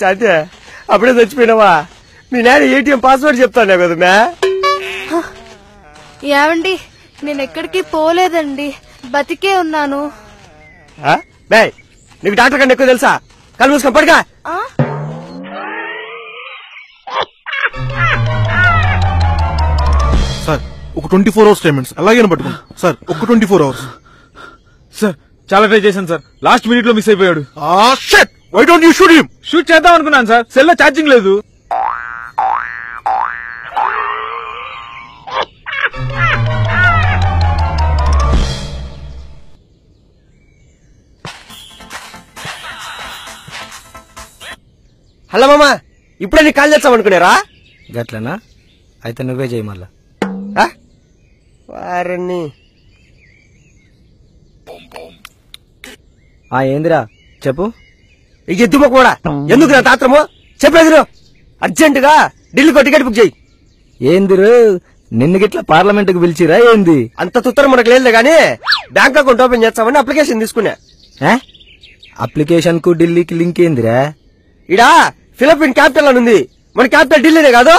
శాంతి అప్పుడే చచ్చిపోయినావా? మీ నాయన ATM password చెప్తాను కదా మ్యా. ఏమండి నేను ఎక్కడికి పోలేదండి, బతికే ఉన్నాను. నీకు డాక్టర్ కన్నా ఎక్కువ తెలుసా? కళ్ళు మూసుకొని పడుగా. సార్ ఒక 24 hours పేమెంట్స్ అలాగే పట్టుకోండి సార్. ఒక 24 hours సార్. చాలా ట్రై చేశాను సార్, లాస్ట్ మినిట్ లో మిస్ అయిపోయాడు. Why don't you shoot him? Shoot చేద్దాం అనుకున్నాను సార్, సెల్ లో ఛార్జింగ్ లేదు. హలో మామా, ఇప్పుడే నీకు కాల్ చేస్తామనుకున్నారా? గట్లనా? అయితే నువ్వే చేయి మళ్ళా. వారిని ఏందిరా చెప్పు. ఇక ఎద్దుమో కూడా ఎందుకు నా తాత్రము చెప్పేది. అర్జెంట్ గా ఢిల్లీకి టికెట్ బుక్ చేయి. ఏందిరు నిన్ను గిట్లా పార్లమెంట్ కు పిలిచిరా ఏంది? అంత తుత్తరం మనకు లేదు గానీ బ్యాంక్ అకౌంట్ ఓపెన్ చేస్తామని అప్లికేషన్ తీసుకున్నా. అప్లికేషన్ కు ఢిల్లీకి లింక్ ఏందిరా? ఇడా ఫిలిపిన్ క్యాపిటల్ అని ఉంది, మన క్యాపిటల్ ఢిల్లీనే కాదు.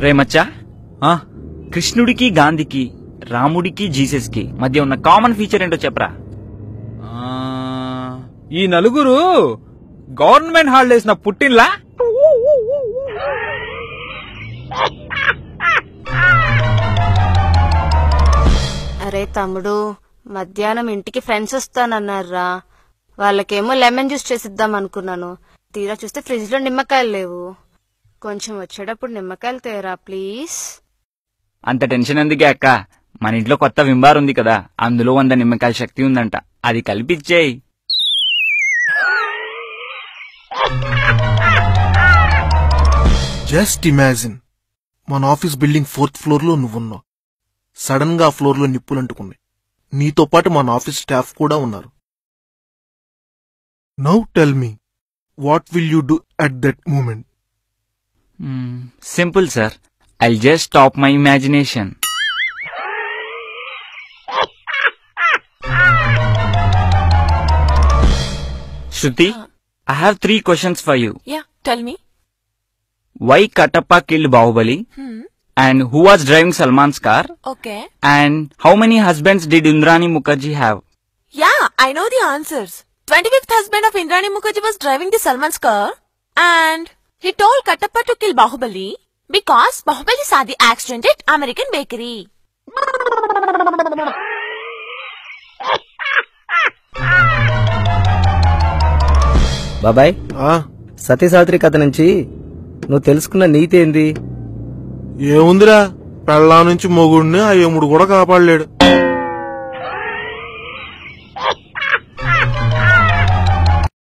రేమచ్చా, కృష్ణుడికి గాంధీకి రాముడికి జీసస్ కి మధ్య ఉన్న కామన్ ఫీచర్ ఏంటో చెప్పరా? ఈ నలుగురు గవర్నమెంట్ హాలిడేస్ నా పుట్టినలా. అరే తమ్ముడు, మధ్యాహ్నం ఇంటికి ఫ్రెండ్స్ వస్తానన్నారా, వాళ్ళకేమో లెమన్ జ్యూస్ చేసిద్దాం అనుకున్నాను. తీరా చూస్తే ఫ్రిడ్జ్ లో నిమ్మకాయలు లేవు. కొంచెం వచ్చేటప్పుడు నిమ్మకాయలు తేరా ప్లీజ్. అంత టెన్షన్ ఎందుకే అక్క, మన ఇంట్లో కొత్త వింబార్ ఉంది కదా, అందులో 100 నిమ్మకాయల శక్తి ఉందంట, అది కలిపిచ్చేయి. జస్ట్ ఇమాజిన్, మన ఆఫీస్ బిల్డింగ్ 4th floor లో నువ్వున్నావు. సడన్ గా ఆ ఫ్లోర్ లో నిప్పులంటుకున్నాయి. నీతో పాటు మన ఆఫీస్ స్టాఫ్ కూడా ఉన్నారు. Now tell me, what will you do at that moment? Simple sir, I'll just stop my imagination. Shruti, I have 3 questions for you. Yeah, tell me. Why Katappa killed Bahubali? And who was driving Salman's car? Okay. And how many husbands did Indrani Mukherjee have? Yeah, I know the answers. 25th husband of Indrani Mukherjee was driving the Salman's car, and he told Katappa to kill Bahubali because Bahubali saw the accident at American Bakery. బాబాయ్, సతీసావిత్రి కథ నుంచి నువ్వు తెలుసుకున్న నీతి ఏంది? ఏముందిరా, పెళ్ళాం నుంచి మొగుడిని ఆ యముడు కూడా కాపాడలేడు.